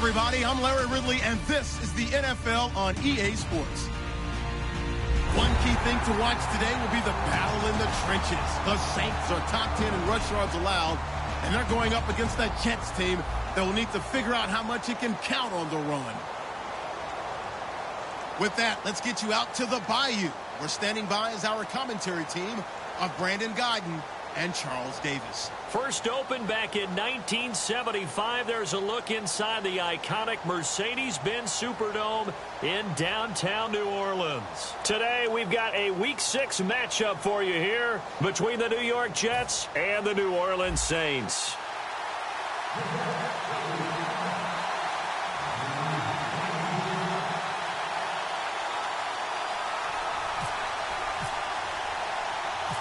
everybody. I'm Larry Ridley, and this is the NFL on EA Sports. One key thing to watch today will be the battle in the trenches. The Saints are top 10 in rush yards allowed, and they're going up against that Jets team that will need to figure out how much it can count on the run. With that, let's get you out to the Bayou. We're standing by as our commentary team of Brandon Guyton and Charles Davis. First opened back in 1975. There's a look inside the iconic Mercedes-Benz Superdome in downtown New Orleans. Today, we've got a Week 6 matchup for you here between the New York Jets and the New Orleans Saints.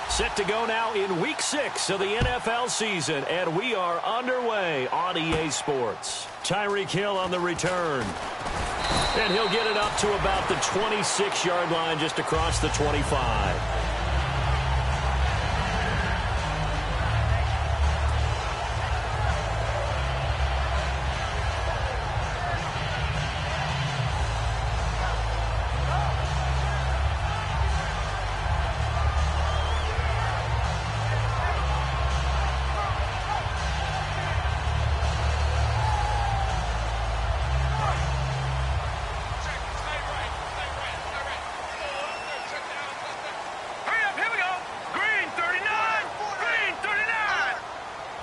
Set to go now in Week 6 of the NFL season, and we are underway on EA Sports. Tyreek Hill on the return. And he'll get it up to about the 26-yard line, just across the 25.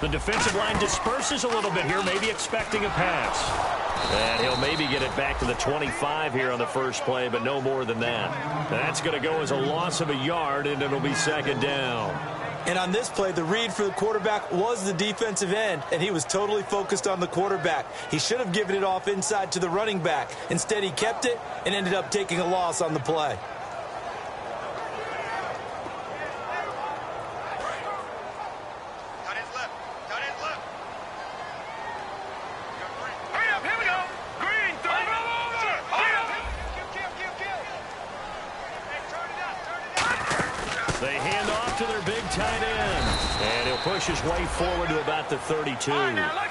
The defensive line disperses a little bit here, maybe expecting a pass. And he'll maybe get it back to the 25 here on the first play, but no more than that. That's going to go as a loss of a yard, and it'll be second down. And on this play, the read for the quarterback was the defensive end, and he was totally focused on the quarterback. He should have given it off inside to the running back. Instead, he kept it and ended up taking a loss on the play. They hand off to their big tight end. And he'll push his way forward to about the 32.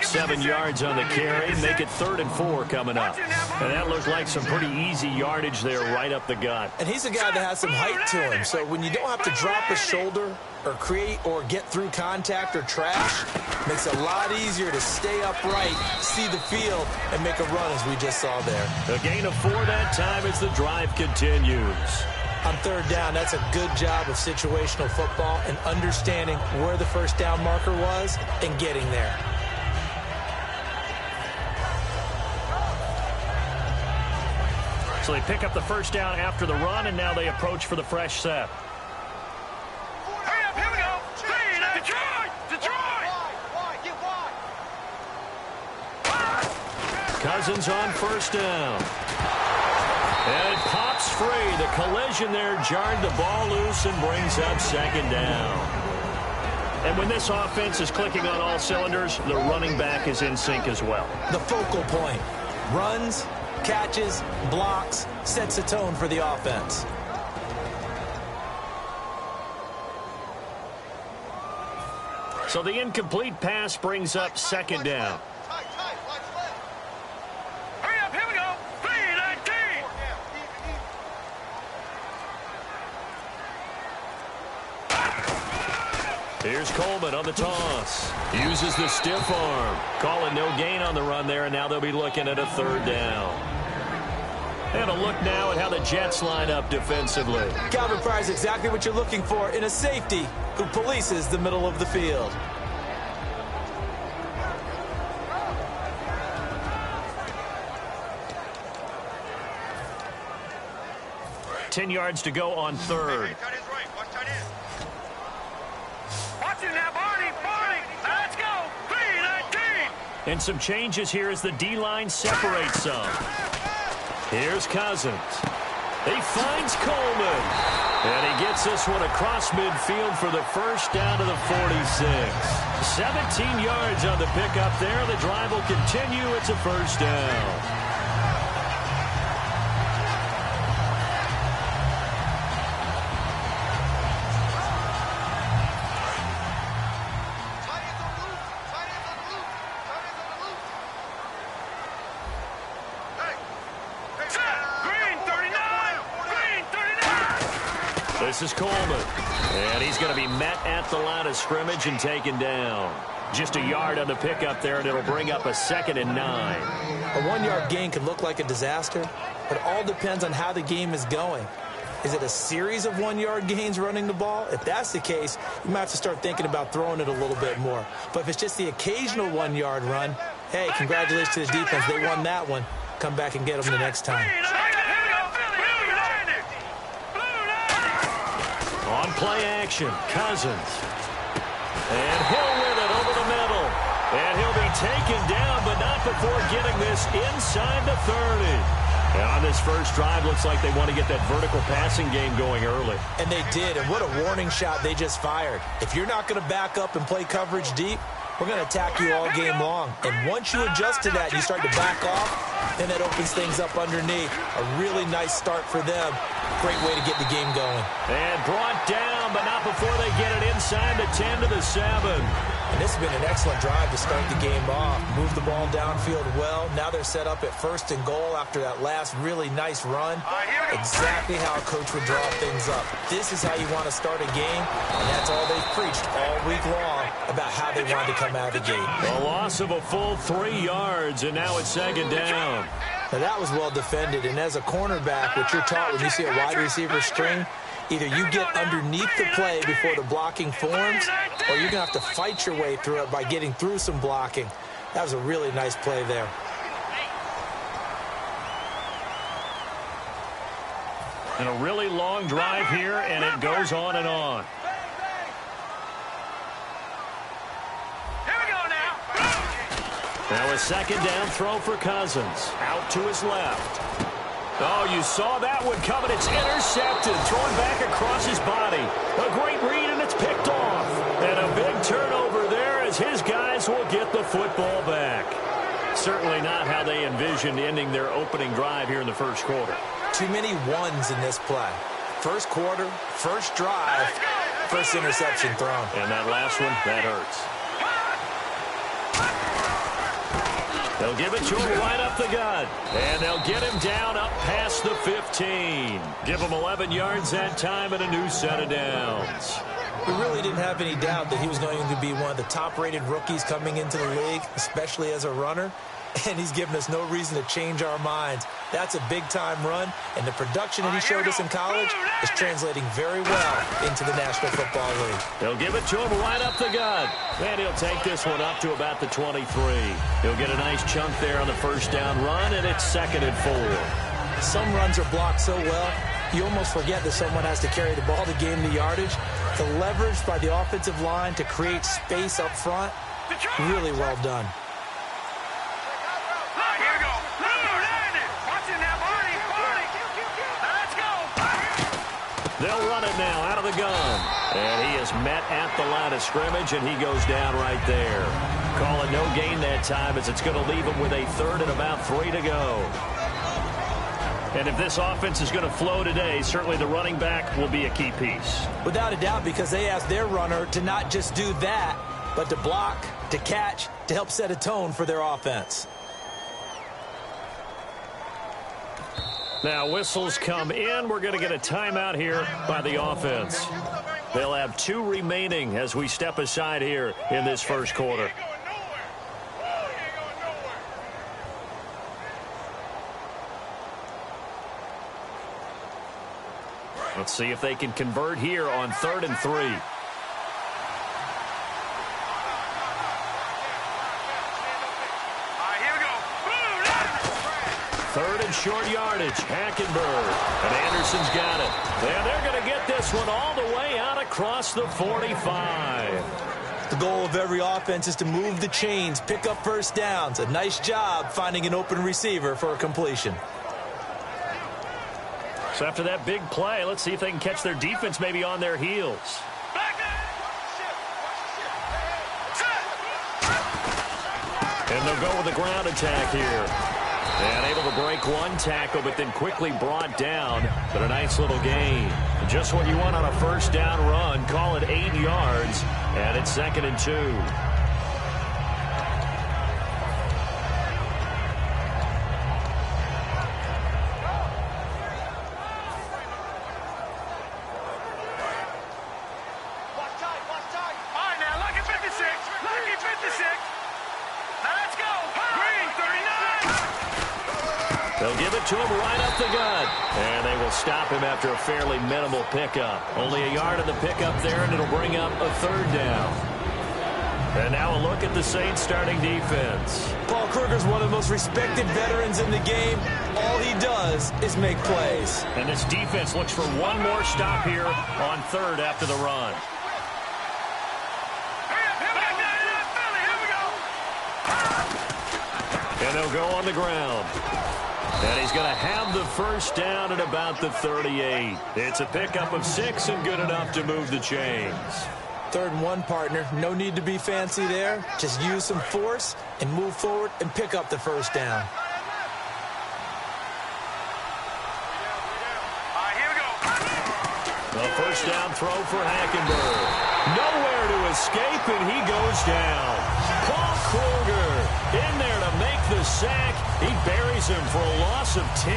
7 yards on the carry. Make it 3rd and 4 coming up. And that looked like some pretty easy yardage there right up the gut. And he's a guy that has some height to him. So when you don't have to drop a shoulder or create or get through contact or trash, makes it a lot easier to stay upright, see the field, and make a run as we just saw there. A gain of 4 that time as the drive continues. On 3rd down, that's a good job of situational football and understanding where the first down marker was and getting there. So they pick up the first down after the run, and now they approach for the fresh set. Hurry up, here we go. Detroit! Cousins on first down. And it pops free. The collision there jarred the ball loose and brings up second down. And when this offense is clicking on all cylinders, the running back is in sync as well. The focal point. Runs, catches, blocks, sets a tone for the offense. So the incomplete pass brings up second down. Here's Coleman on the toss. Uses the stiff arm. Calling no gain on the run there, and now they'll be looking at a 3rd down. And a look now at how the Jets line up defensively. Calvin Pryor's exactly what you're looking for in a safety who polices the middle of the field. Ten yards to go on 3rd. Let's go. 3-19. And some changes here as the D-line separates some. Here's Cousins. He finds Coleman. And he gets this one across midfield for the first down to the 46. 17 yards on the pickup there. The drive will continue. It's a first down. This is Coleman. And he's going to be met at the line of scrimmage and taken down. Just a yard on the pickup there, and it'll bring up a 2nd and 9. A 1-yard gain could look like a disaster, but it all depends on how the game is going. Is it a series of 1-yard gains running the ball? If that's the case, you might have to start thinking about throwing it a little bit more. But if it's just the occasional 1-yard run, hey, congratulations to the defense. They won that one. Come back and get them the next time. On play action, Cousins. And Hill with it over the middle. And he'll be taken down, but not before getting this inside the 30. And on this first drive, looks like they want to get that vertical passing game going early. And they did, and what a warning shot they just fired. If you're not going to back up and play coverage deep, we're going to attack you all game long. And once you adjust to that, you start to back off, then that opens things up underneath. A really nice start for them. Great way to get the game going. And brought down, but not before they get it inside the 10 to the 7. And this has been an excellent drive to start the game off. Move the ball downfield well. Now they're set up at 1st and goal after that last really nice run. Exactly how a coach would draw things up. This is how you want to start a game, and that's all they've preached all week long about how they wanted to come out of the gate. A loss of a full 3 yards, and now it's 2nd down. Now that was well defended, and as a cornerback, what you're taught when you see a wide receiver string, either you get underneath the play before the blocking forms, or you're going to have to fight your way through it by getting through some blocking. That was a really nice play there. And a really long drive here, and it goes on and on. Now a 2nd down throw for Cousins. Out to his left. Oh, you saw that one coming. It's intercepted. Thrown back across his body. A great read, and it's picked off. And a big turnover there as his guys will get the football back. Certainly not how they envisioned ending their opening drive here in the first quarter. Too many ones in this play. First quarter, first drive, first interception thrown. And that last one, that hurts. They'll give it to him right up the gut. And they'll get him down up past the 15. Give him 11 yards that time and a new set of downs. We really didn't have any doubt that he was going to be one of the top-rated rookies coming into the league, especially as a runner. And he's given us no reason to change our minds. That's a big-time run, and the production that he showed us in college is translating very well into the National Football League. They'll give it to him right up the gut. And he'll take this one up to about the 23. He'll get a nice chunk there on the first down run, and it's 2nd and 4. Some runs are blocked so well, you almost forget that someone has to carry the ball to gain the yardage. The leverage by the offensive line to create space up front, really well done. They'll run it now out of the gun. And he is met at the line of scrimmage, and he goes down right there. Call it no gain that time as it's going to leave him with a 3rd and about 3 to go. And if this offense is going to flow today, certainly the running back will be a key piece. Without a doubt, because they asked their runner to not just do that, but to block, to catch, to help set a tone for their offense. Now, whistles come in. We're going to get a timeout here by the offense. They'll have 2 remaining as we step aside here in this first quarter. Let's see if they can convert here on 3rd and 3. Third and short yardage. Hackenberg. And Anderson's got it. And they're going to get this one all the way out across the 45. The goal of every offense is to move the chains, pick up first downs. A nice job finding an open receiver for a completion. So after that big play, let's see if they can catch their defense maybe on their heels. And they'll go with the ground attack here. And able to break one tackle, but then quickly brought down. But a nice little gain. Just what you want on a first down run. Call it 8 yards. And it's 2nd and 2. They'll give it to him right up the gut. And they will stop him after a fairly minimal pickup. Only a yard of the pickup there, and it'll bring up a third down. And now a look at the Saints starting defense. Paul Kruger's one of the most respected veterans in the game. All he does is make plays. And this defense looks for one more stop here on third after the run. And they'll go on the ground. And he's going to have the first down at about the 38. It's a pickup of 6 and good enough to move the chains. 3rd and 1, partner. No need to be fancy there. Just use some force and move forward and pick up the first down. Here we go. A first down throw for Hackenberg. Nowhere to escape, and he goes down. Paul Kruger in there to make the sack. He buries him for a loss of 10.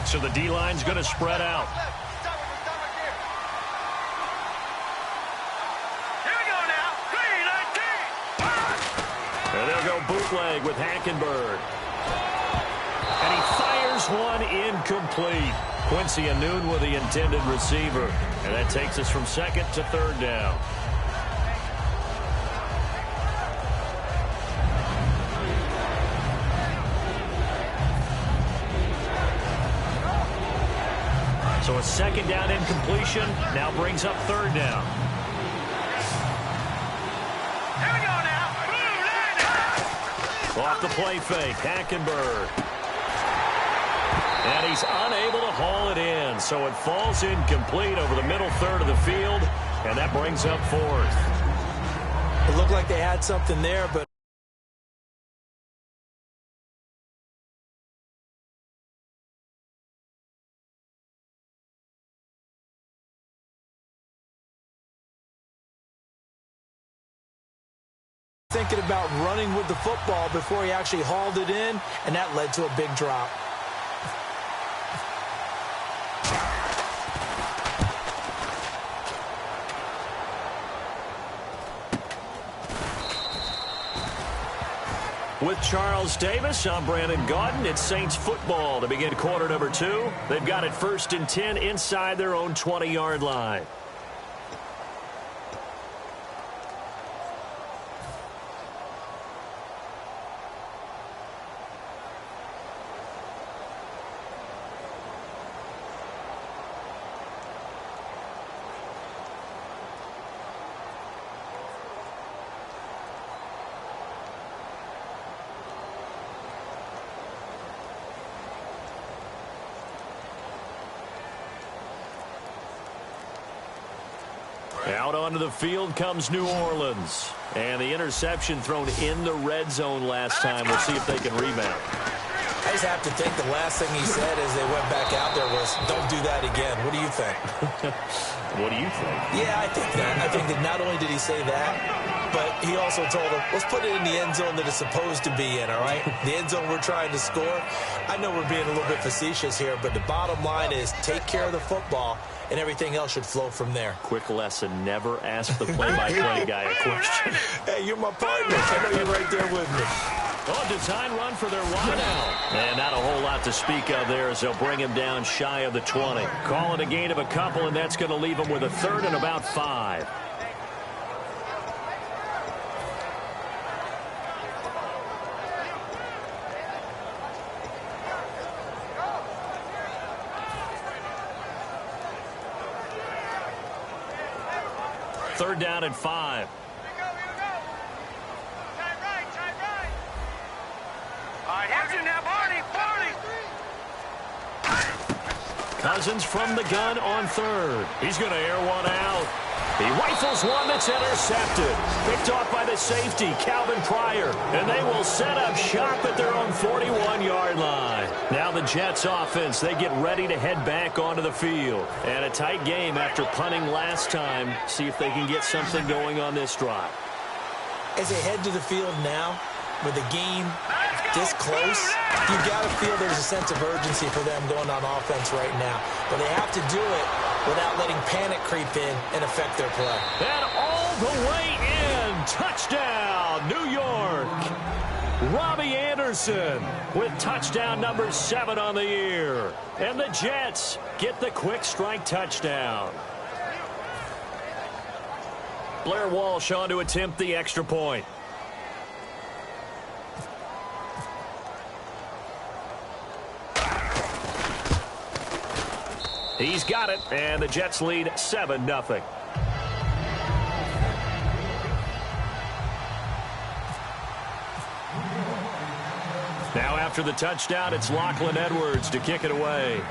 So the D-line's going to spread out. Here we go now. 3-19. And they'll go bootleg with Hackenberg. And he fires one incomplete. Quincy Anoon with the intended receiver. And that takes us from 2nd to 3rd down. So a 2nd down incompletion now brings up 3rd down. Here we go now. Off the play fake, Hackenberg. And he's unable to haul it in, so it falls incomplete over the middle third of the field, and that brings up 4th. It looked like they had something there, but thinking about running with the football before he actually hauled it in, and that led to a big drop. With Charles Davis, I'm Brandon Gaudin. It's Saints football to begin quarter number 2. They've got it 1st and 10 inside their own 20-yard line. Out onto the field comes New Orleans. And the interception thrown in the red zone last time. We'll see if they can rebound. I just have to think the last thing he said as they went back out there was, don't do that again. What do you think? What do you think? Yeah, I think that. I think that not only did he say that, but he also told him, let's put it in the end zone that it's supposed to be in, all right? The end zone we're trying to score. I know we're being a little bit facetious here, but the bottom line is take care of the football, and everything else should flow from there. Quick lesson, never ask the play-by-play guy a question. Hey, you're my partner. I know you're right there with me. Oh, design run for their wideout. And not a whole lot to speak of there as they'll bring him down shy of the 20. Call it a gain of a couple, and that's going to leave him with a 3rd and about 5. Third down and 5. Cousins from the gun on 3rd. He's going to air one out. He rifles one that's intercepted. Picked off by the safety, Calvin Pryor. And they will set up shop at their own 41-yard line. Now the Jets offense, they get ready to head back onto the field. And a tight game after punting last time. See if they can get something going on this drive. As they head to the field now, with the game this close, you got to feel there's a sense of urgency for them going on offense right now. But they have to do it without letting panic creep in and affect their play. And all the way in. Touchdown, New York. Robbie Anderson with touchdown number 7 on the year. And the Jets get the quick strike touchdown. Blair Walsh on to attempt the extra point. He's got it, and the Jets lead 7-0. Now after the touchdown, it's Lachlan Edwards to kick it away.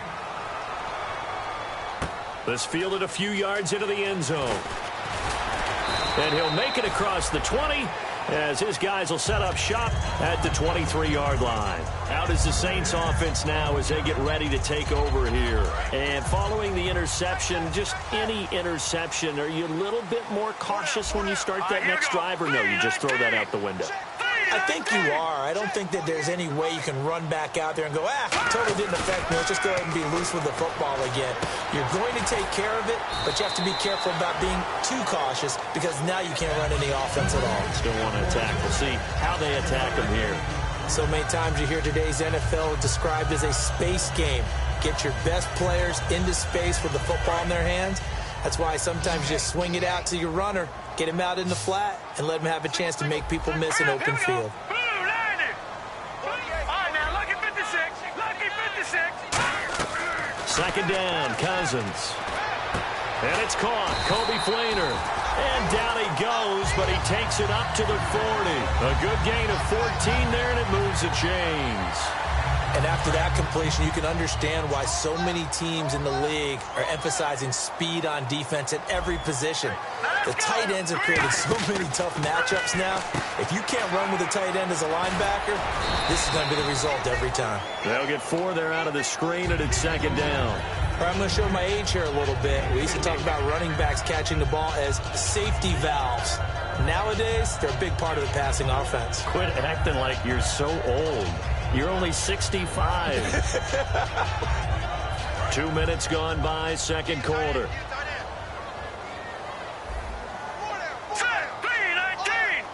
This fielded a few yards into the end zone. And he'll make it across the 20 as his guys will set up shop at the 23-yard line. How does the Saints offense now as they get ready to take over here? And following the interception, just any interception, are you a little bit more cautious when you start that next drive, or no, you just throw that out the window? I think you are. I don't think that there's any way you can run back out there and go, totally didn't affect me. Let's just go ahead and be loose with the football again. You're going to take care of it, but you have to be careful about being too cautious because now you can't run any offense at all. Still want to attack. We'll see how they attack them here. So many times you hear today's NFL described as a space game. Get your best players into space with the football in their hands. That's why sometimes you just swing it out to your runner, get him out in the flat, and let him have a chance to make people miss an open field. All right, now, lucky 56. Lucky 56. Second down, Cousins. And it's caught. Kobe Fleener. And down he goes, but he takes it up to the 40. A good gain of 14 there, and it moves the chains. And after that completion, you can understand why so many teams in the league are emphasizing speed on defense at every position. The tight ends have created so many tough matchups now. If you can't run with a tight end as a linebacker, this is going to be the result every time. They'll get 4 there out of the screen, and it's second down. All right, I'm going to show my age here a little bit. We used to talk about running backs catching the ball as safety valves. Nowadays, they're a big part of the passing offense. Quit acting like you're so old. You're only 65. 2 minutes gone by, second quarter. 3-19.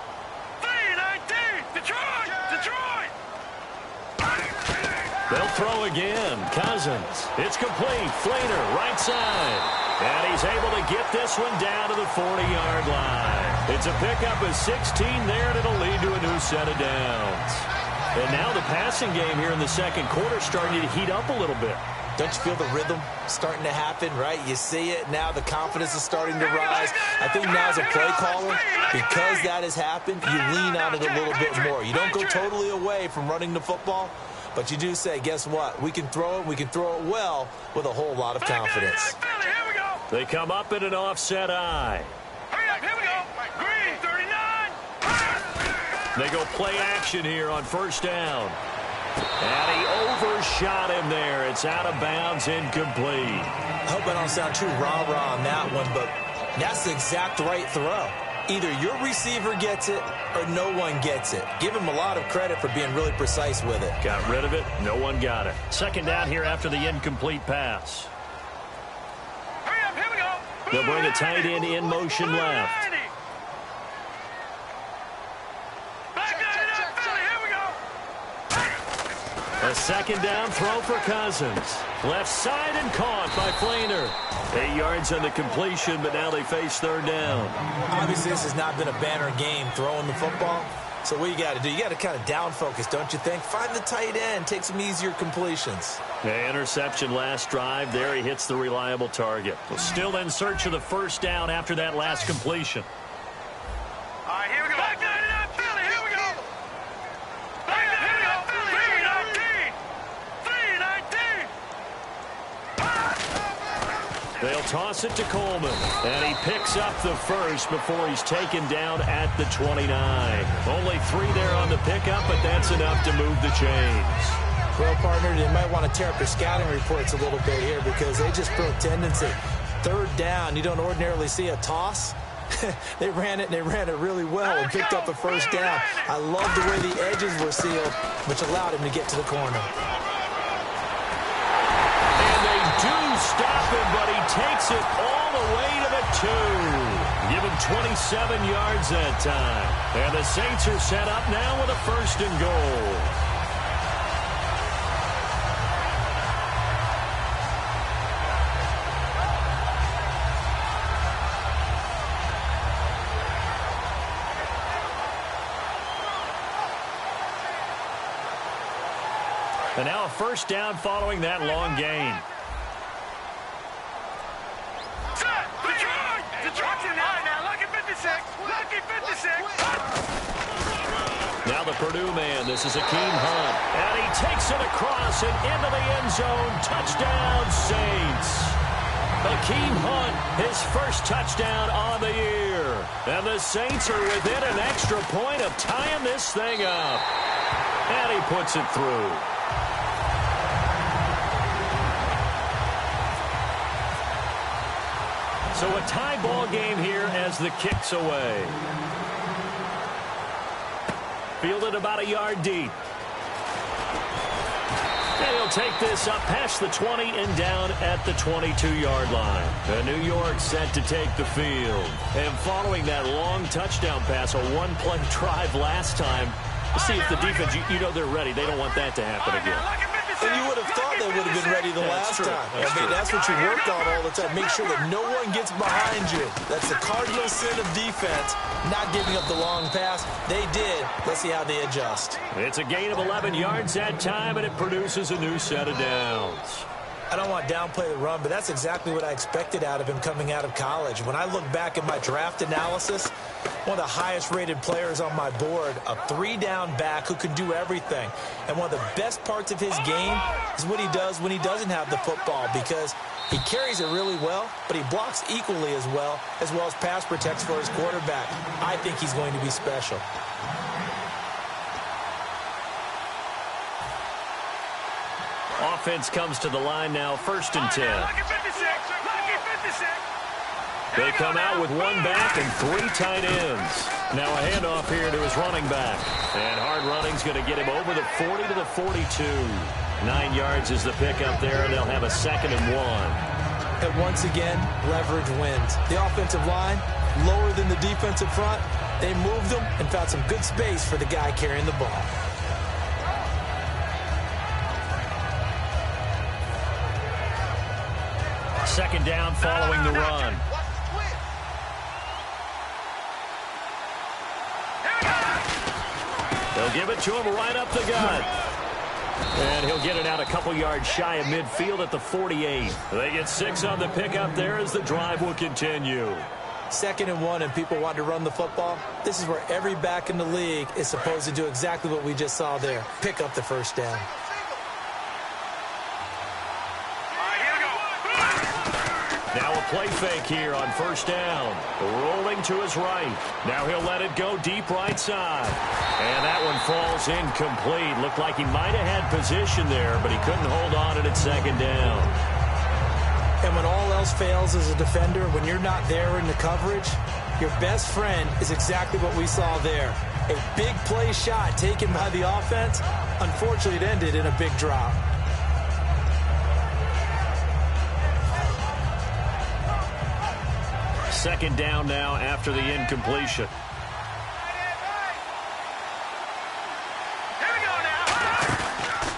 3-19. Detroit. They'll throw again. Cousins. It's complete. Fleener, right side. And he's able to get this one down to the 40-yard line. It's a pickup of 16 there, and it'll lead to a new set of downs. And now the passing game here in the second quarter starting to heat up a little bit. Don't you feel the rhythm starting to happen, right? You see it. Now the confidence is starting to rise. I think now as a play caller, because that has happened, you lean on it a little bit more. You don't go totally away from running the football, but you do say, guess what? We can throw it. We can throw it well with a whole lot of confidence. They come up in an offset eye. Here we go. Green, 39. They go play action here on first down. And he overshot him there. It's out of bounds, incomplete. I hope I don't sound too rah-rah on that one, but that's the exact right throw. Either your receiver gets it or no one gets it. Give him a lot of credit for being really precise with it. Got rid of it. No one got it. Second down here after the incomplete pass. Here we go. They'll bring a tight end in motion left. A second down throw for Cousins. Left side and caught by Fleener. 8 yards on the completion, but now they face third down. Obviously, this has not been a banner game throwing the football. So what you got to do, you got to kind of down focus, don't you think? Find the tight end, take some easier completions. The interception last drive. There he hits the reliable target. Well, still in search of the first down after that last completion. All right, here we go. Back down it up, Philly. Here we go. Back down it up, Philly. 3-19. They'll toss it to Coleman, and he picks up the first before he's taken down at the 29. Only 3 there on the pickup, but that's enough to move the chains. Well, partner, they might want to tear up their scouting reports a little bit here because they just broke tendency. Third down, you don't ordinarily see a toss. They ran it, and they ran it really well and picked up the first down. I love the way the edges were sealed, which allowed him to get to the corner. And they do stop him, but he takes it all the way to the 2. Give him 27 yards that time. And the Saints are set up now with a 1st and goal. And now a 1st down following that long gain. Now the Purdue man. This is Akeem Hunt. And he takes it across and into the end zone. Touchdown, Saints. Akeem Hunt, his 1st touchdown on the year. And the Saints are within an extra point of tying this thing up. And he puts it through. So a tie ball game here as the kick's away. Fielded about a yard deep. And he'll take this up past the 20 and down at the 22-yard line. And New York set to take the field. And following that long touchdown pass, a one-play drive last time, to see if the defense, you know they're ready. They don't want that to happen again. And you would have thought they would have been ready the last time. That's what you work on all the time. Make sure that no one gets behind you. That's the cardinal sin of defense, not giving up the long pass. They did. Let's see how they adjust. It's a gain of 11 yards that time, and it produces a new set of downs. I don't want to downplay the run, but that's exactly what I expected out of him coming out of college. When I look back at my draft analysis, one of the highest-rated players on my board, a 3-down back who can do everything. And one of the best parts of his game is what he does when he doesn't have the football, because he carries it really well, but he blocks equally as well as pass protects for his quarterback. I think he's going to be special. Offense comes to the line now, 1st and 10. They come out with 1 back and 3 tight ends. Now a handoff here to his running back. And hard running's going to get him over the 40 to the 42. 9 yards is the pickup there, and they'll have a 2nd and 1. And once again, leverage wins. The offensive line, lower than the defensive front. They moved them and found some good space for the guy carrying the ball. Second down following the run. They'll give it to him right up the gut. And he'll get it out a couple yards shy of midfield at the 48. They get 6 on the pickup there as the drive will continue. 2nd and 1 and people want to run the football. This is where every back in the league is supposed to do exactly what we just saw there. Pick up the 1st down. Now a play fake here on 1st down. Rolling to his right. Now he'll let it go deep right side. And that one falls incomplete. Looked like he might have had position there, but he couldn't hold on at 2nd down. And when all else fails as a defender, when you're not there in the coverage, your best friend is exactly what we saw there. A big play shot taken by the offense. Unfortunately, it ended in a big drop. Second down now after the incompletion.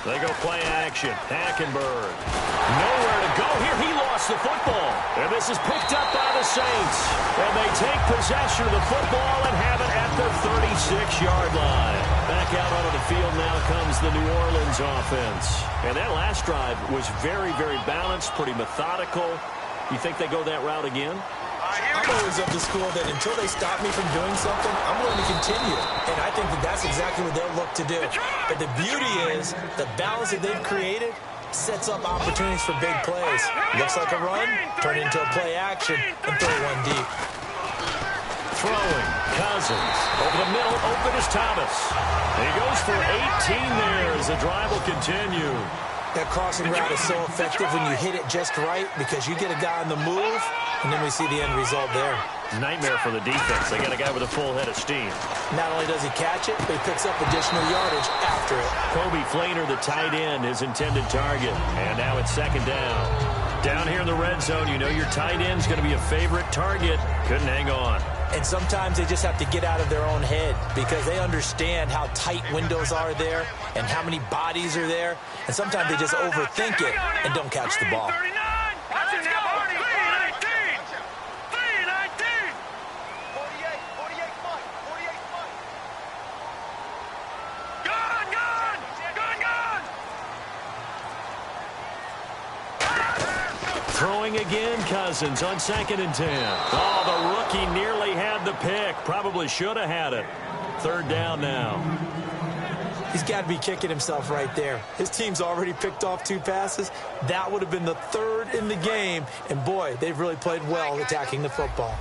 They go play action. Hackenberg. Nowhere to go here. He lost the football. And this is picked up by the Saints. And they take possession of the football and have it at the 36-yard line. Back out onto the field now comes the New Orleans offense. And that last drive was very, very balanced, pretty methodical. You think they go that route again? I'm always of the school that until they stop me from doing something, I'm going to continue. And I think that that's exactly what they'll look to do. But the beauty is the balance that they've created sets up opportunities for big plays. Looks like a run, turn into a play action, and throw one deep. Throwing, Cousins. Over the middle, open is Thomas. He goes for 18 there as the drive will continue. That crossing route is so effective when you hit it just right because you get a guy on the move, and then we see the end result there. Nightmare for the defense. They got a guy with a full head of steam. Not only does he catch it, but he picks up additional yardage after it. Kobe Flainer, the tight end, his intended target. And now it's 2nd down. Down here in the red zone, you know your tight end's going to be a favorite target. Couldn't hang on. And sometimes they just have to get out of their own head because they understand how tight windows are there and how many bodies are there. And sometimes they just overthink it and don't catch the ball. Throwing again, Cousins on 2nd and 10. Oh, the rookie nearly had the pick. Probably should have had it. 3rd down now. He's got to be kicking himself right there. His team's already picked off 2 passes. That would have been the 3rd in the game. And, boy, they've really played well attacking the football.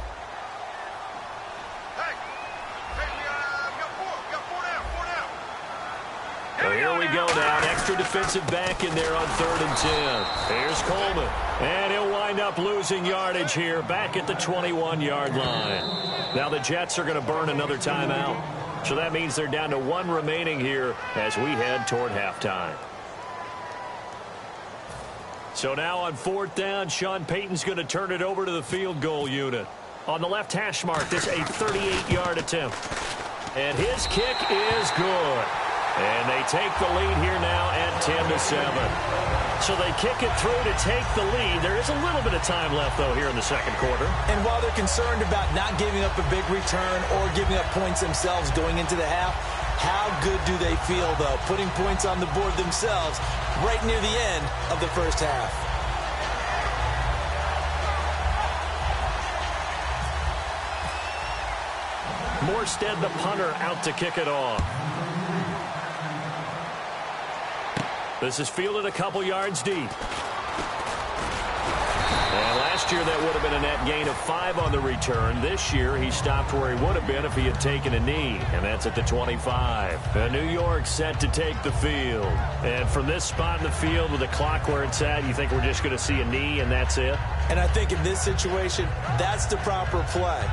Well, here we go now. An extra defensive back in there on 3rd and 10. Here's Coleman. And he'll wind up losing yardage here back at the 21-yard line. Now the Jets are going to burn another timeout. So that means they're down to 1 remaining here as we head toward halftime. So now on 4th down, Sean Payton's going to turn it over to the field goal unit. On the left hash mark, this a 38-yard attempt. And his kick is good. And they take the lead here now at 10-7. So they kick it through to take the lead. There is a little bit of time left, though, here in the 2nd quarter. And while they're concerned about not giving up a big return or giving up points themselves going into the half, how good do they feel, though, putting points on the board themselves right near the end of the first half? Morstead, the punter, out to kick it off. This is fielded a couple yards deep. And last year that would have been a net gain of 5 on the return. This year he stopped where he would have been if he had taken a knee, and that's at the 25. And New York set to take the field. And from this spot in the field with the clock where it's at, you think we're just going to see a knee and that's it? And I think in this situation, that's the proper play.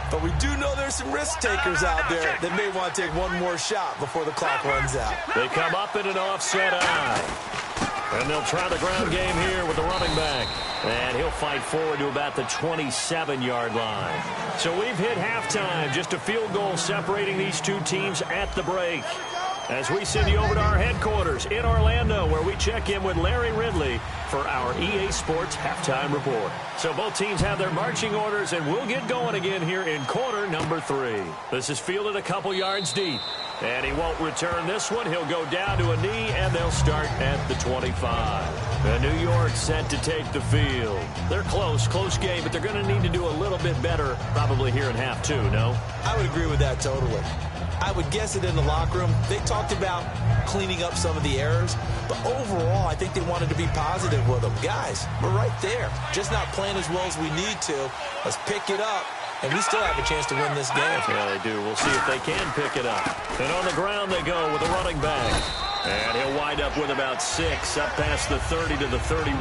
But we do know there's some risk takers out there that may want to take one more shot before the clock runs out. They come up in an offset eye. And they'll try the ground game here with the running back. And he'll fight forward to about the 27-yard line. So we've hit halftime. Just a field goal separating these 2 teams at the break. As we send you over to our headquarters in Orlando, where we check in with Larry Ridley for our EA Sports Halftime Report. So both teams have their marching orders, and we'll get going again here in quarter number 3. This is fielded a couple yards deep. And he won't return this one. He'll go down to a knee, and they'll start at the 25. And New York set to take the field. They're close game, but they're going to need to do a little bit better probably here in half 2, no? I would agree with that totally. I would guess it in the locker room. They talked about cleaning up some of the errors, but overall, I think they wanted to be positive with them. Guys, we're right there. Just not playing as well as we need to. Let's pick it up, and we still have a chance to win this game. Yeah, they do. We'll see if they can pick it up. And on the ground they go with a running back. And he'll wind up with about 6, up past the 30 to the 31.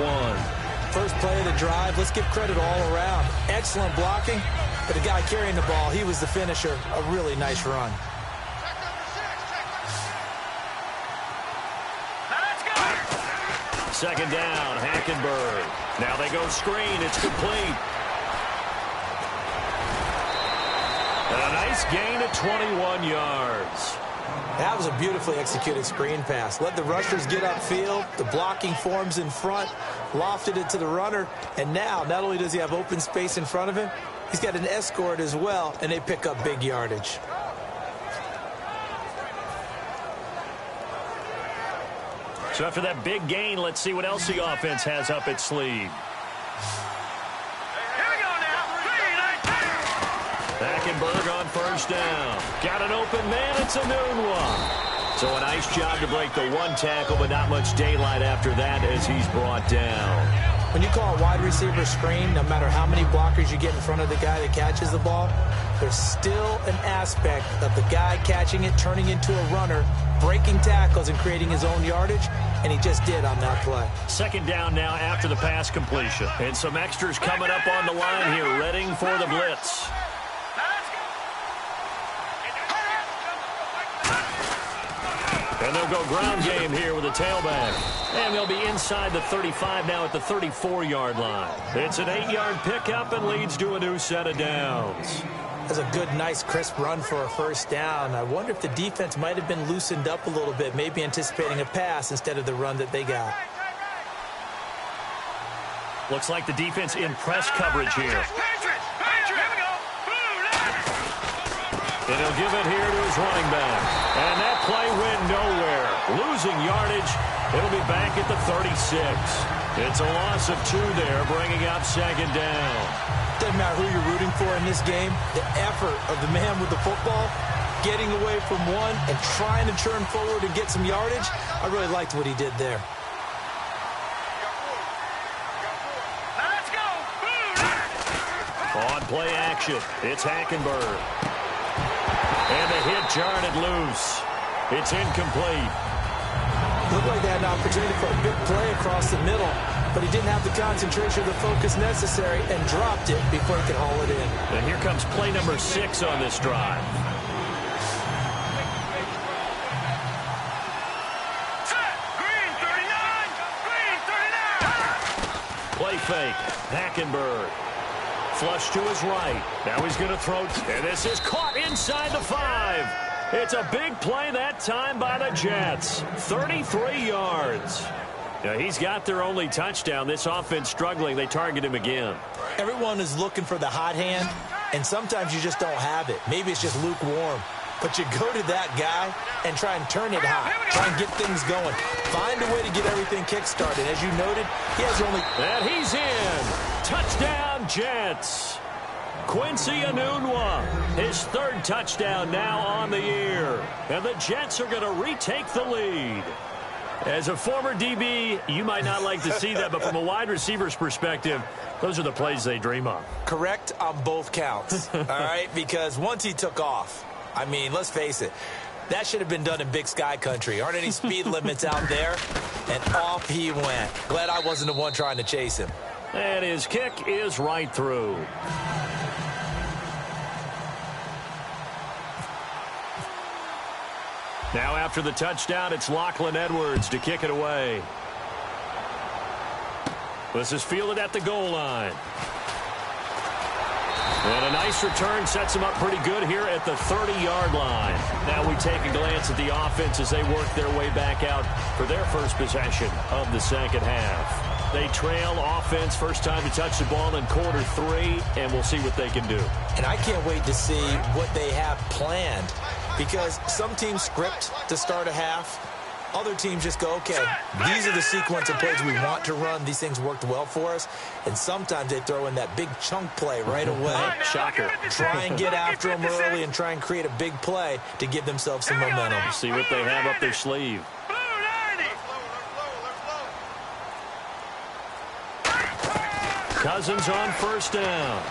First play of the drive, let's give credit all around. Excellent blocking, but the guy carrying the ball, he was the finisher. A really nice run. Second down, Hackenberg. Now they go screen. It's complete. And a nice gain of 21 yards. That was a beautifully executed screen pass. Let the rushers get upfield. The blocking forms in front. Lofted it to the runner. And now, not only does he have open space in front of him, he's got an escort as well, and they pick up big yardage. So after that big gain, let's see what else the offense has up its sleeve. Hackenberg on first down. Got an open man. It's a noon one. So a nice job to break the 1 tackle, but not much daylight after that as he's brought down. When you call a wide receiver screen, no matter how many blockers you get in front of the guy that catches the ball, there's still an aspect of the guy catching it, turning into a runner, breaking tackles and creating his own yardage, and he just did on that play. Second down now after the pass completion. And some extras coming up on the line here, readying for the blitz. And And they'll go ground game here with a tailback. And they'll be inside the 35 now at the 34-yard line. It's an 8-yard pickup and leads to a new set of downs. That's a good, nice, crisp run for a first down. I wonder if the defense might have been loosened up a little bit, maybe anticipating a pass instead of the run that they got. Looks like the defense in press coverage here. And he'll give it here to his running back. And that play went nowhere. Losing yardage. It'll be back at the 36. It's a loss of 2 there, bringing up second down. Doesn't matter who you're rooting for in this game. The effort of the man with the football, getting away from one and trying to turn forward and get some yardage, I really liked what he did there. Let's go. On play action, it's Hackenberg. And the hit jarred it loose. It's incomplete. Looked like they had an opportunity for a big play across the middle, but he didn't have the concentration or the focus necessary and dropped it before he could haul it in. And here comes play number 6 on this drive. Set. Green 39. Green 39. Play fake. Hackenberg. Flush to his right. Now he's going to throw. And this is caught inside the 5. It's a big play that time by the Jets. 33 yards. Now he's got their only touchdown. This offense struggling. They target him again. Everyone is looking for the hot hand, and sometimes you just don't have it. Maybe it's just lukewarm. But you go to that guy and try and turn it hot. Try and get things going. Find a way to get everything kick-started. As you noted, he has only... And he's in. Touchdown, Jets. Quincy Enunwa, his 3rd touchdown now on the year. And the Jets are going to retake the lead. As a former DB, you might not like to see that, but from a wide receiver's perspective, those are the plays they dream of. Correct on both counts, all right? Because once he took off, I mean, let's face it, that should have been done in Big Sky Country. Aren't any speed limits out there? And off he went. Glad I wasn't the one trying to chase him. And his kick is right through. Now after the touchdown, it's Lachlan Edwards to kick it away. This is fielded at the goal line. And a nice return sets him up pretty good here at the 30-yard line. Now we take a glance at the offense as they work their way back out for their first possession of the second half. They trail offense, first time to touch the ball in quarter 3, and we'll see what they can do. And I can't wait to see what they have planned, because some teams script to start a half. Other teams just go, okay, these are the sequence of plays we want to run. These things worked well for us. And sometimes they throw in that big chunk play right away. Shocker. Try and get after them early and try and create a big play to give themselves some momentum. See what they have up their sleeve. Cousins on first down.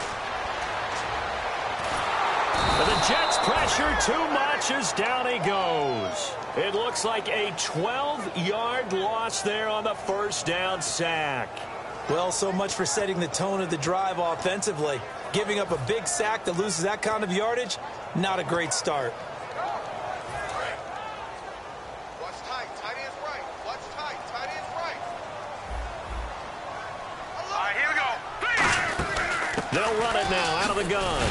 But the Jets pressure too much as down he goes. It looks like a 12-yard loss there on the first down sack. Well, so much for setting the tone of the drive offensively. Giving up a big sack that loses that kind of yardage, not a great start. Watch tight. Tight end's right. Watch tight. Tight end's right. All right, here we go. They'll run it now out of the gun.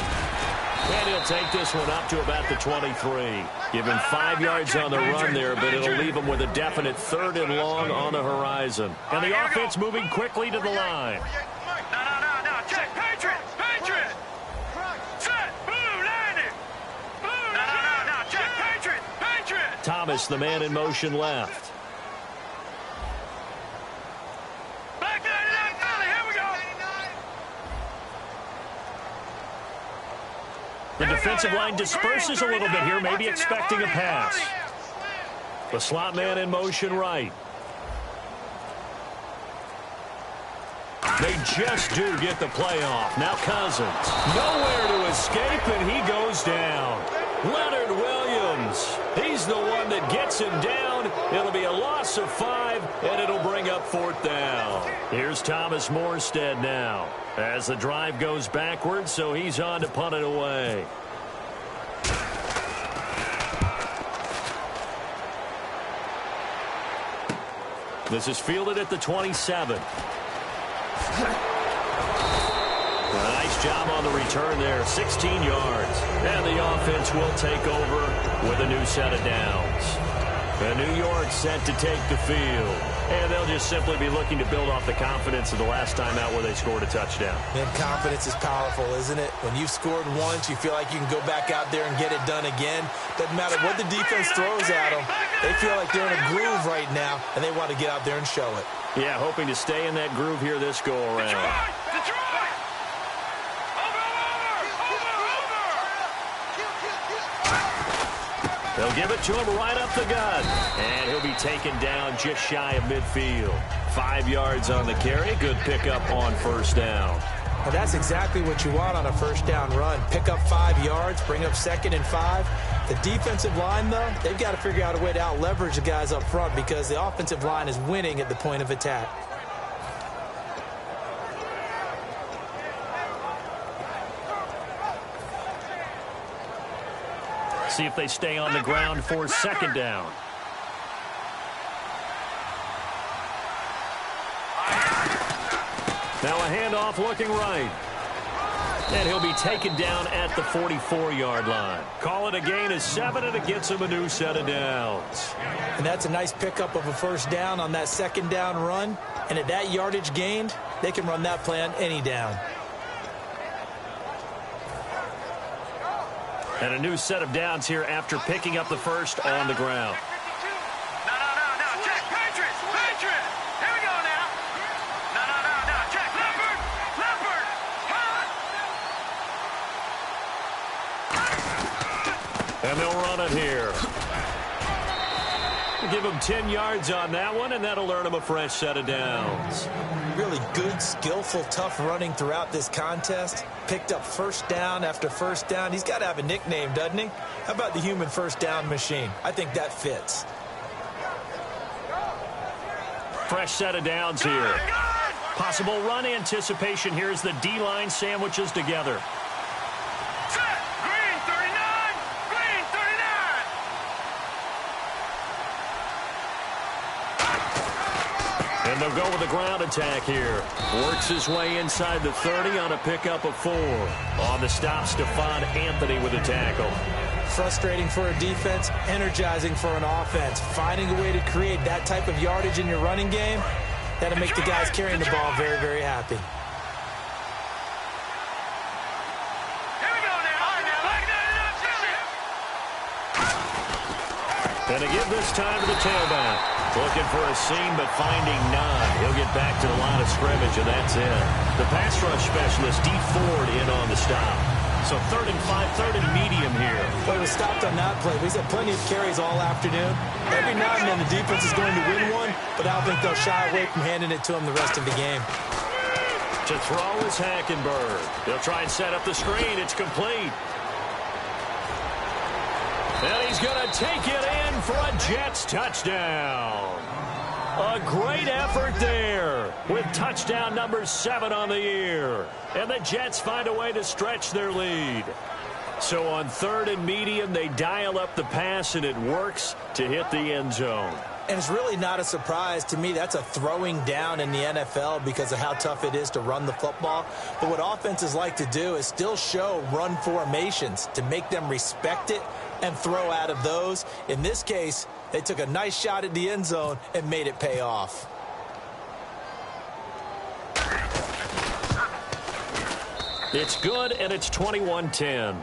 And he'll take this one up to about the 23. Give him 5 yards on the run there, but it'll leave him with a definite 3rd and long on the horizon. And the offense moving quickly to the line. No. Check. Patriot. Set. Blue, landing. Blue, no. Check. Patriot. Thomas, the man in motion left. Back to 99, Philly. Here we go. The defensive line disperses a little bit here, maybe expecting a pass. The slot man in motion right. They just do get the play off. Now Cousins. Nowhere to escape, and he goes down. Leonard Williams. He's the one that gets him down. It'll be a loss of 5, and it'll bring up 4th down. Here's Thomas Morstead now as the drive goes backwards, so he's on to punt it away. This is fielded at the 27. A nice job on the return there, 16 yards. And the offense will take over with a new set of downs. And New York set to take the field. And they'll just simply be looking to build off the confidence of the last time out where they scored a touchdown. And confidence is powerful, isn't it? When you've scored once, you feel like you can go back out there and get it done again. Doesn't matter what the defense throws at them. They feel like they're in a groove right now, and they want to get out there and show it. Yeah, hoping to stay in that groove here this go-around. They'll give it to him right up the gut. And he'll be taken down just shy of midfield. 5 yards on the carry. Good pickup on first down. Well, that's exactly what you want on a first down run. Pick up 5 yards, bring up 2nd and 5. The defensive line, though, they've got to figure out a way to out-leverage the guys up front because the offensive line is winning at the point of attack. See if they stay on the ground for 2nd down. Now a handoff looking right. And he'll be taken down at the 44-yard line. Call it a gain of 7, and it gets him a new set of downs. And that's a nice pickup of a first down on that 2nd down run. And at that yardage gained, they can run that play on any down. And a new set of downs here after picking up the first on the ground. No, Jack, Patriots. Here we go now. No, Jack, Leopard. And they'll run it here. Give him 10 yards on that one, and that'll earn him a fresh set of downs. Really good, skillful, tough running throughout this contest. Picked up first down after first down. He's got to have a nickname, doesn't he? How about the human first down machine? I think that fits. Fresh set of downs here. Possible run anticipation here as the D-line sandwiches together. Green 39. And they'll go with a ground attack here. Works his way inside the 30 on a pickup of 4. On the stop, Stephon Anthony with a tackle. Frustrating for a defense, energizing for an offense. Finding a way to create that type of yardage in your running game, that'll make the guys carrying the ball very, very happy. Here we go now. And they give this time to the tailback. Looking for a seam, but finding none. He'll get back to the line of scrimmage, and that's it. The pass rush specialist, D. Ford, in on the stop. So 3rd and 5, 3rd and medium here. Well, he was stopped on that play. He's had plenty of carries all afternoon. Every now and then the defense is going to win one, but I don't think they'll shy away from handing it to him the rest of the game. To throw is Hackenberg. They'll try and set up the screen. It's complete. And he's going to take it in for a Jets touchdown. A great effort there with touchdown number 7 on the year. And the Jets find a way to stretch their lead. So on 3rd and medium, they dial up the pass, and it works to hit the end zone. And it's really not a surprise to me. That's a throwing down in the NFL because of how tough it is to run the football. But what offenses like to do is still show run formations to make them respect it and throw out of those. In this case, they took a nice shot at the end zone and made it pay off. It's good, and it's 21-10.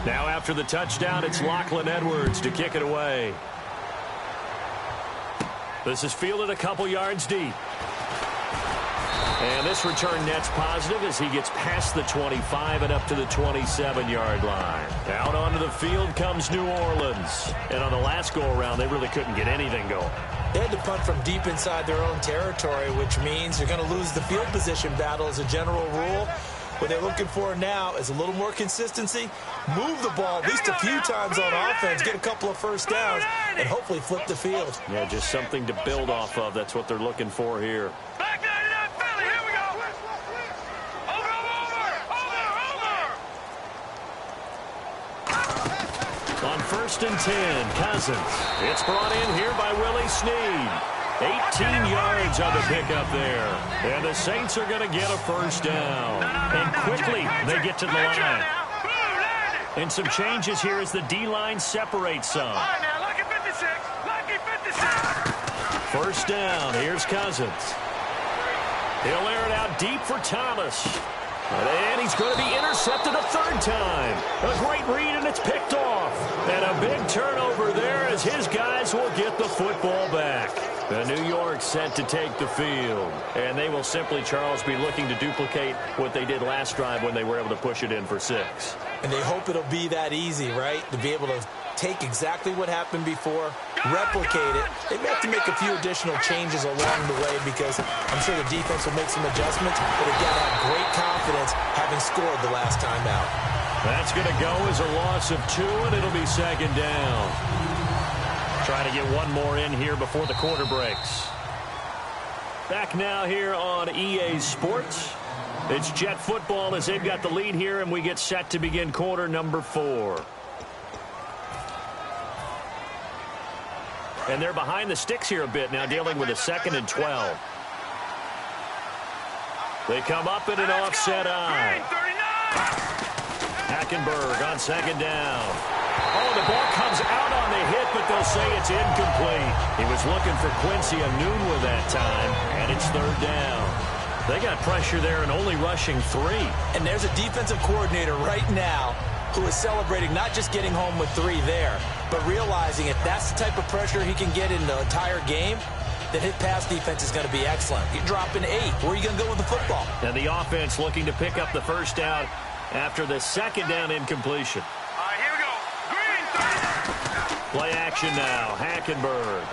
Now after the touchdown, it's Lachlan Edwards to kick it away. This is fielded a couple yards deep. And this return net's positive as he gets past the 25 and up to the 27-yard line. Out onto the field comes New Orleans. And on the last go-around, they really couldn't get anything going. They had to punt from deep inside their own territory, which means you're going to lose the field position battle as a general rule. What they're looking for now is a little more consistency, move the ball at least a few times on offense, get a couple of first downs, and hopefully flip the field. Yeah, just something to build off of. That's what they're looking for here. Back 99, Philly, here we go. Over. On 1st and 10, Cousins. It's brought in here by Willie Snead. 18 yards on the pickup there. And the Saints are going to get a first down. And quickly, they get to the line. And some changes here as the D-line separates some. All right, now, lucky 56. Lucky 56. First down. Here's Cousins. He'll air it out deep for Thomas. And he's going to be intercepted a third time. A great read, and it's picked off. And a big turnover there as his guys will get the football back. The New York set to take the field. And they will simply, Charles, be looking to duplicate what they did last drive when they were able to push it in for 6. And they hope it'll be that easy, right? To be able to take exactly what happened before, replicate it. They may have to make a few additional changes along the way because I'm sure the defense will make some adjustments, but again, have great confidence having scored the last time out. That's going to go as a loss of 2, and it'll be second down. Trying to get one more in here before the quarter breaks. Back now here on EA Sports. It's Jet football as they've got the lead here, and we get set to begin quarter number 4. And they're behind the sticks here a bit now, dealing with a 2nd and 12. They come up in an offset eye. Hackenberg on 2nd down. Oh, the ball comes out on the hit, but they'll say it's incomplete. He was looking for Quincy Enunwa that time, and it's 3rd down. They got pressure there and only rushing 3. And there's a defensive coordinator right now who is celebrating not just getting home with 3 there, but realizing if that's the type of pressure he can get in the entire game, then his pass defense is going to be excellent. You're dropping 8. Where are you going to go with the football? And the offense looking to pick up the first down after the 2nd down incompletion. All right, here we go. Green, 30. Play action now. Hackenberg.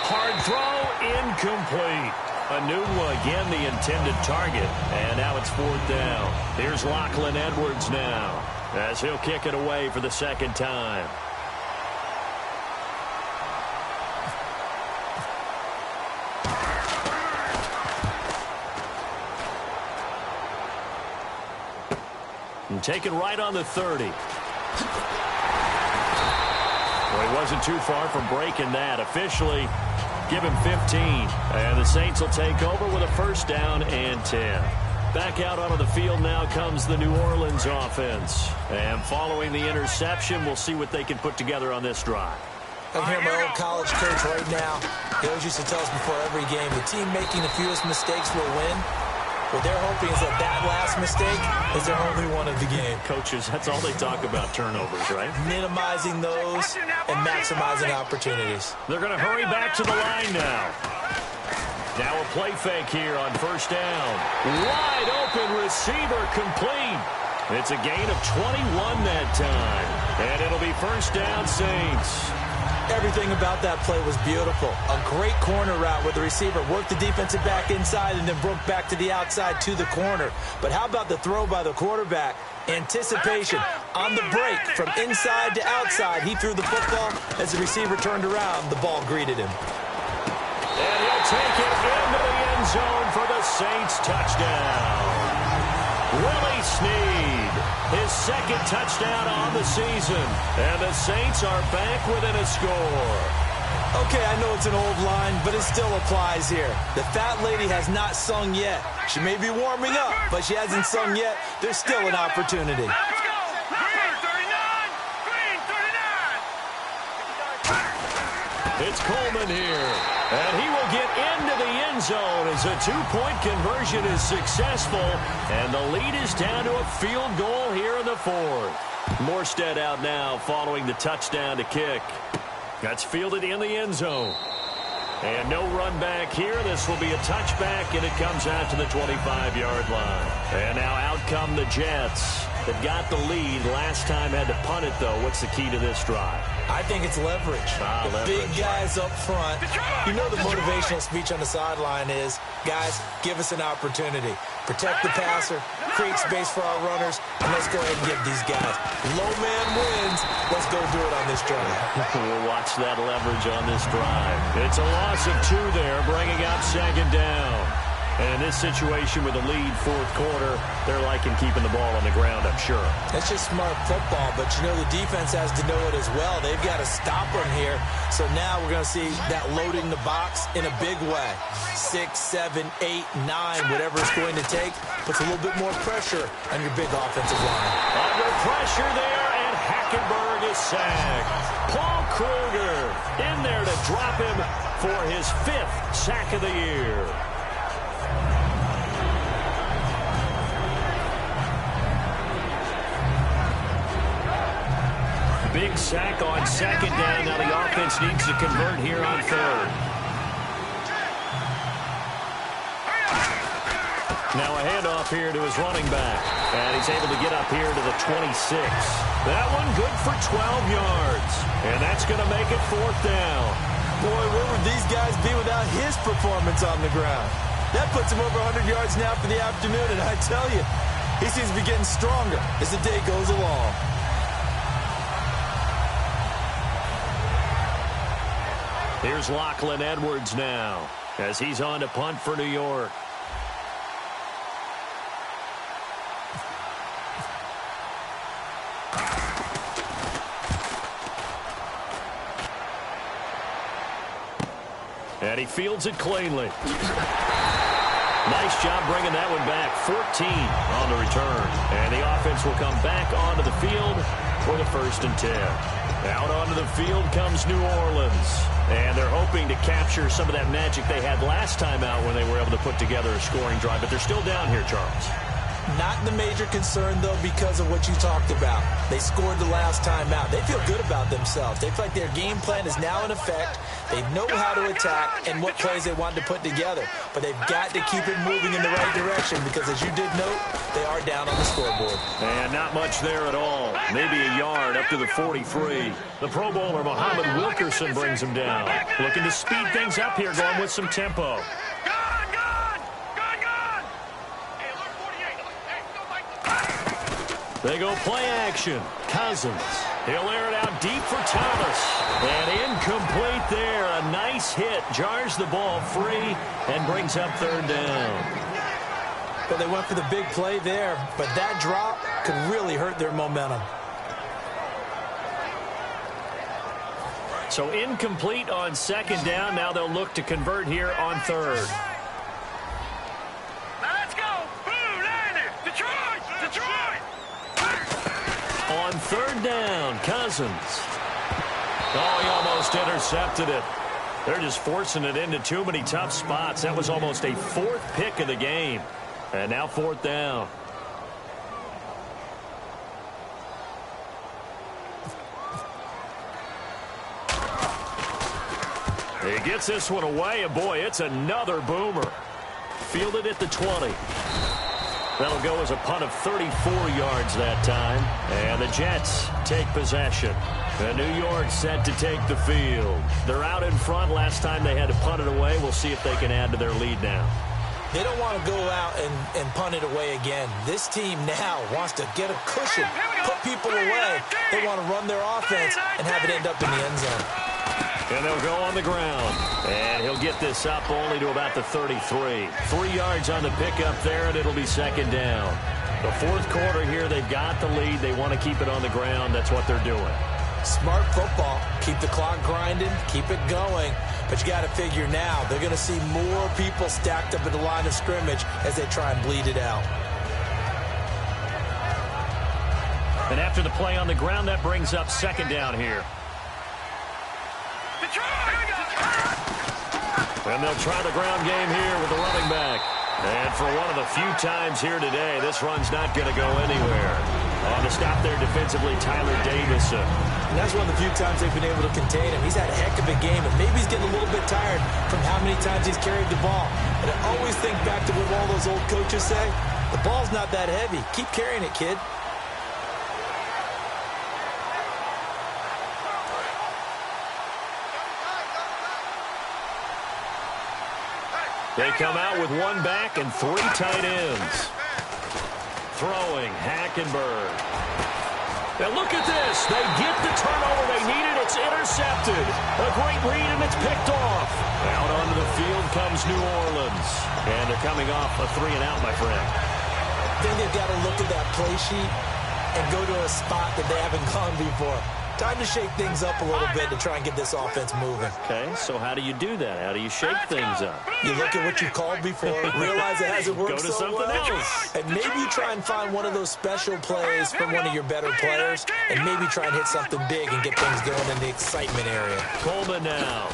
Hard throw, incomplete. Enunwa again the intended target. And now it's 4th down. Here's Lachlan Edwards now as he'll kick it away for the 2nd time. And taken right on the 30. Well, he wasn't too far from breaking that. Officially, give him 15. And the Saints will take over with a first down and 10. Back out onto the field now comes the New Orleans offense. And following the interception, we'll see what they can put together on this drive. I hear my old college coach right now. He always used to tell us before every game, the team making the fewest mistakes will win. What they're hoping is that last mistake is their only one of the game. Coaches, that's all they talk about, turnovers, right? Minimizing those and maximizing opportunities. They're going to hurry back to the line now. Now a play fake here on first down. Wide open receiver complete. It's a gain of 21 that time. And it'll be first down, Saints. Everything about that play was beautiful. A great corner route where the receiver worked the defensive back inside and then broke back to the outside to the corner. But how about the throw by the quarterback? Anticipation on the break from inside to outside. He threw the football. As the receiver turned around, the ball greeted him. And he'll take it into the end zone for the Saints touchdown. Willie Snead, his 2nd touchdown on the season. And the Saints are back within a score. Okay, I know it's an old line, but it still applies here. The fat lady has not sung yet. She may be warming up, but she hasn't sung yet. There's still an opportunity. Let's go. Green, 39. Green, 39. It's Coleman here. And he will get into the end zone as a 2-point conversion is successful. And the lead is down to a field goal here in the 4th. Morstead out now following the touchdown to kick. That's fielded in the end zone. And no run back here. This will be a touchback, and it comes out to the 25-yard line. And now out come the Jets. They've got the lead. Last time had to punt it, though. What's the key to this drive? I think it's leverage. Big guys up front. You know the motivational speech on the sideline is, guys, give us an opportunity. Protect the passer, create space for our runners, and let's go ahead and give these guys. Low man wins. Let's go do it on this drive. We'll watch that leverage on this drive. It's a loss of 2 there, bringing up second down. And in this situation with a lead fourth quarter, they're liking keeping the ball on the ground, I'm sure. That's just smart football, but you know the defense has to know it as well. They've got to stop them here. So now we're going to see that loading the box in a big way. 6, 7, 8, 9, whatever it's going to take, puts a little bit more pressure on your big offensive line. Under pressure there, and Hackenberg is sacked. Paul Kruger in there to drop him for his 5th sack of the year. Big sack on second down. Now the offense needs to convert here on third. Now a handoff here to his running back. And he's able to get up here to the 26. That one good for 12 yards. And that's going to make it 4th down. Boy, where would these guys be without his performance on the ground? That puts him over 100 yards now for the afternoon. And I tell you, he seems to be getting stronger as the day goes along. Here's Lachlan Edwards now as he's on to punt for New York. And he fields it cleanly. Nice job bringing that one back. 14 on the return. And the offense will come back onto the field for the 1st and 10. Out onto the field comes New Orleans. And they're hoping to capture some of that magic they had last time out when they were able to put together a scoring drive. But they're still down here, Charles. Not the major concern, though, because of what you talked about. They scored the last time out. They feel good about themselves. They feel like their game plan is now in effect. They know how to attack and what plays they want to put together. But they've got to keep it moving in the right direction because, as you did note, they are down on the scoreboard. And not much there at all. Maybe a yard up to the 43. The Pro Bowler, Muhammad Wilkerson, brings him down. Looking to speed things up here, going with some tempo. They go play action. Cousins. He'll air it out deep for Thomas. And incomplete there. A nice hit. Jars the ball free and brings up 3rd down. Well, they went for the big play there, but that drop could really hurt their momentum. So incomplete on 2nd down. Now they'll look to convert here on 3rd. On 3rd down, Cousins. Oh, he almost intercepted it. They're just forcing it into too many tough spots. That was almost a 4th pick of the game. And now 4th down. He gets this one away, and boy, it's another boomer. Fielded at the 20. That'll go as a punt of 34 yards that time. And the Jets take possession. And New York set to take the field. They're out in front. Last time they had to punt it away. We'll see if they can add to their lead now. They don't want to go out and punt it away again. This team now wants to get a cushion, put people away. They want to run their offense and have it end up in the end zone. And they'll go on the ground. And he'll get this up only to about the 33. 3 yards on the pickup there, and it'll be 2nd down. The 4th quarter here, they've got the lead. They want to keep it on the ground. That's what they're doing. Smart football. Keep the clock grinding. Keep it going. But you got to figure now, they're going to see more people stacked up at the line of scrimmage as they try and bleed it out. And after the play on the ground, that brings up 2nd down here. And they'll try the ground game here with the running back. And for one of the few times here today, this run's not going to go anywhere. On the stop there defensively, Tyler Davison. And that's one of the few times they've been able to contain him. He's had a heck of a game, and maybe he's getting a little bit tired from how many times he's carried the ball. And I always think back to what all those old coaches say, the ball's not that heavy. Keep carrying it, kid. They come out with one back and 3 tight ends. Throwing, Hackenberg. Now look at this. They get the turnover they needed. It's intercepted. A great read, and it's picked off. Out onto the field comes New Orleans. And they're coming off a 3-and-out, my friend. I think they've got to look at that play sheet and go to a spot that they haven't gone before. Time to shake things up a little bit to try and get this offense moving. Okay, so how do you do that? How do you shake things up? You look at what you've called before, realize it hasn't worked Go to so something well, else. and maybe you try and find one of those special plays from one of your better players, and maybe try and hit something big and get things going in the excitement area. Coleman now.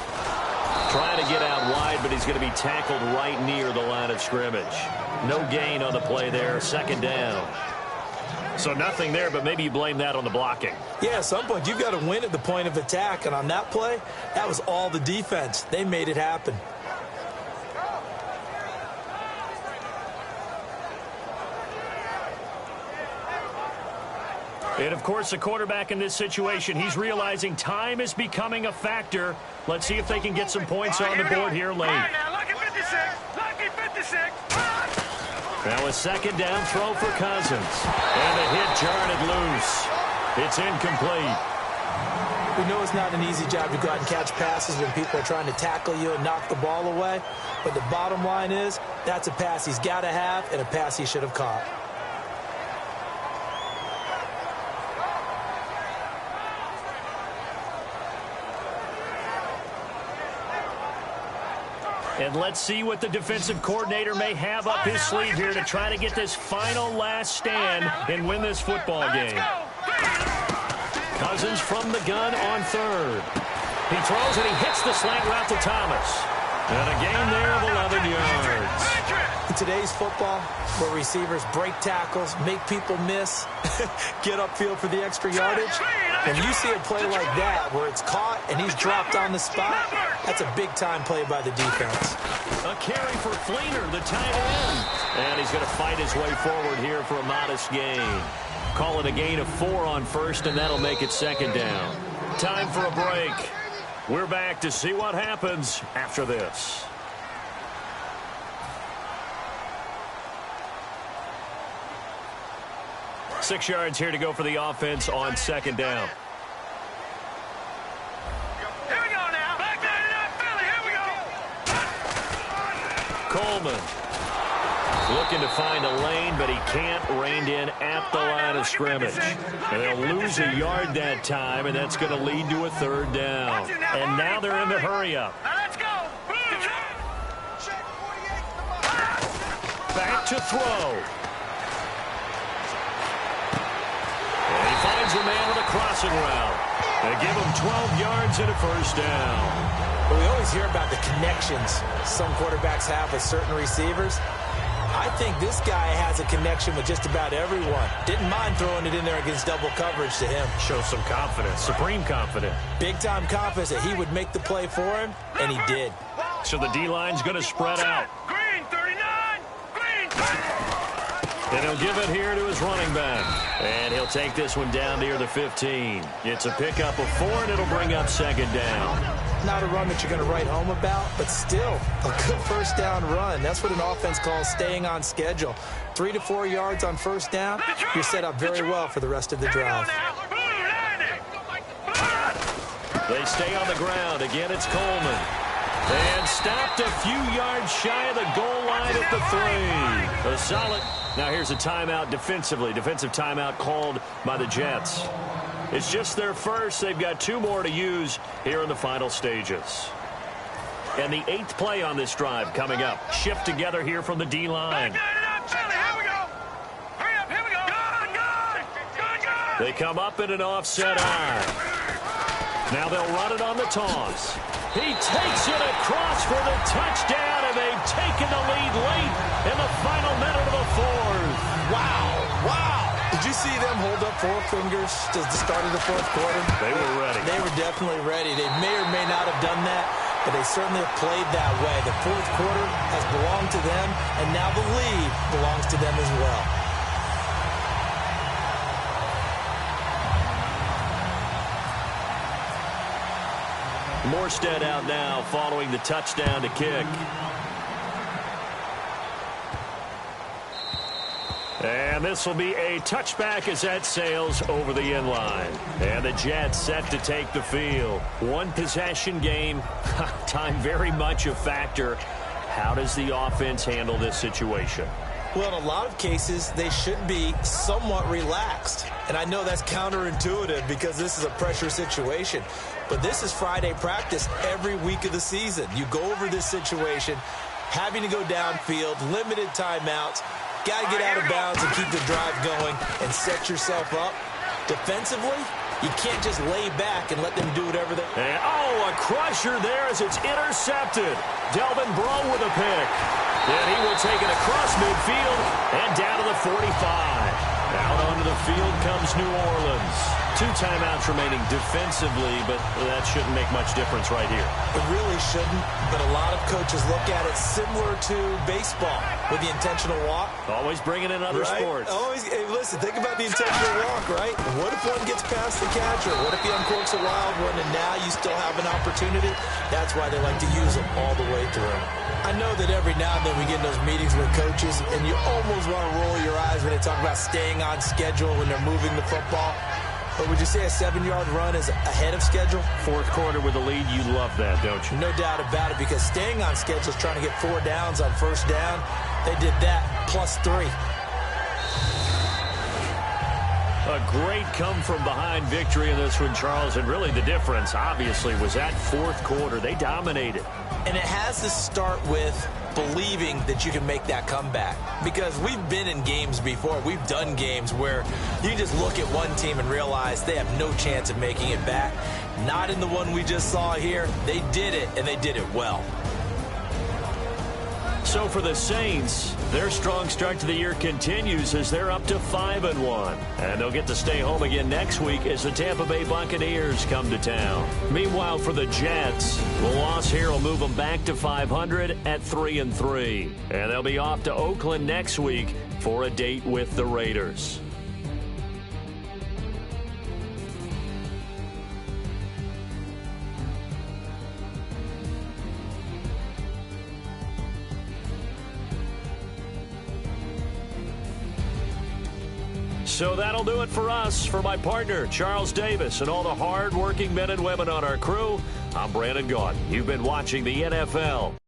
Trying to get out wide, but he's going to be tackled right near the line of scrimmage. No gain on the play there, 2nd down. So nothing there, but maybe you blame that on the blocking. Yeah, at some point, you've got to win at the point of attack. And on that play, that was all the defense. They made it happen. And, of course, the quarterback in this situation, he's realizing time is becoming a factor. Let's see if they can get some points on the board here late. Now, lucky 56. Lucky 56. Now a 2nd down throw for Cousins. And the hit jarred it loose. It's incomplete. We know it's not an easy job to go out and catch passes when people are trying to tackle you and knock the ball away. But the bottom line is, that's a pass he's got to have and a pass he should have caught. And let's see what the defensive coordinator may have up his sleeve here to try to get this final last stand and win this football game. Cousins from the gun on 3rd. He throws and he hits the slant route to Thomas. And a gain there of 11 yards. In today's football, where receivers break tackles, make people miss, get upfield for the extra yardage, when you see a play like that where it's caught and he's dropped on the spot, that's a big-time play by the defense. A carry for Fleener, the tight end. And he's going to fight his way forward here for a modest gain. Call it a gain of 4 on 1st, and that'll make it 2nd down. Time for a break. We're back to see what happens after this. Six yards here to go for the offense on 2nd down. Here we go now. Back there in Philly. Here we go. Coleman looking to find a lane, but he can't. Reined in at the line of scrimmage. And they'll lose a yard that time, and that's going to lead to a 3rd down. And now they're in the hurry-up. Now let's go. Back to throw. And he finds a man with a crossing route. They give him 12 yards and a 1st down. Well, we always hear about the connections some quarterbacks have with certain receivers. I think this guy has a connection with just about everyone. Didn't mind throwing it in there against double coverage to him. Shows some confidence, supreme confidence. Big-time confidence that he would make the play for him, and he did. So the D-line's going to spread out. Green 39. Green 39. And he'll give it here to his running back. And he'll take this one down near the 15. It's a pickup of 4, and it'll bring up 2nd down. Not a run that you're going to write home about, but still a good 1st down run. That's what an offense calls staying on schedule. 3 to 4 yards on 1st down, you're set up very well for the rest of the drive. They stay on the ground. Again, it's Coleman. And stopped a few yards shy of the goal line at the 3. A solid. Now here's a timeout defensively. Defensive timeout called by the Jets. It's just their first. They've got 2 more to use here in the final stages. And the 8th play on this drive coming up. Shift together here from the D-line. They come up in an offset eye. Now they'll run it on the toss. He takes it across for the touchdown, and they've taken the lead late in the final minute of the 4th. Wow. Did you see them hold forefingers to the start of the fourth quarter? They were ready. They were definitely ready. They may or may not have done that, but they certainly have played that way. The fourth quarter has belonged to them, and now the lead belongs to them as well. Morstead out now following the touchdown to kick. And this will be a touchback as that sails over the end line. And the Jets set to take the field. One possession game. Time very much a factor. How does the offense handle this situation? Well, in a lot of cases, they should be somewhat relaxed. And I know that's counterintuitive because this is a pressure situation. But this is Friday practice every week of the season. You go over this situation, having to go downfield, limited timeouts, got to get out of bounds and keep the drive going and set yourself up. Defensively, you can't just lay back and let them do whatever they... And, a crusher there as it's intercepted. Delvin Breaux with a pick. And he will take it across midfield and down to the 45. Out onto the field comes New Orleans. 2 timeouts remaining defensively, but that shouldn't make much difference right here. It really shouldn't, but a lot of coaches look at it similar to baseball with the intentional walk. Always bringing in other sports. Always, hey, listen, think about the intentional walk, right? What if one gets past the catcher? What if he uncorks a wild one and now you still have an opportunity? That's why they like to use them all the way through. I know that every now and then we get in those meetings with coaches and you almost want to roll your eyes when they talk about staying on schedule when they're moving the football. But would you say a 7-yard run is ahead of schedule? Fourth quarter with a lead, you love that, don't you? No doubt about it, because staying on schedule is trying to get 4 downs on first down. They did that, +3. A great come-from-behind victory in this one, Charles, and really the difference, obviously, was that fourth quarter. They dominated. And it has to start with believing that you can make that comeback. Because we've been in games before. We've done games where you just look at one team and realize they have no chance of making it back. Not in the one we just saw here. They did it, and they did it well. So for the Saints, their strong start to the year continues as they're up to 5-1. And they'll get to stay home again next week as the Tampa Bay Buccaneers come to town. Meanwhile, for the Jets, the loss here will move them back to 500 at 3-3. And they'll be off to Oakland next week for a date with the Raiders. So that'll do it for us. For my partner, Charles Davis, and all the hard-working men and women on our crew, I'm Brandon Gaudin. You've been watching the NFL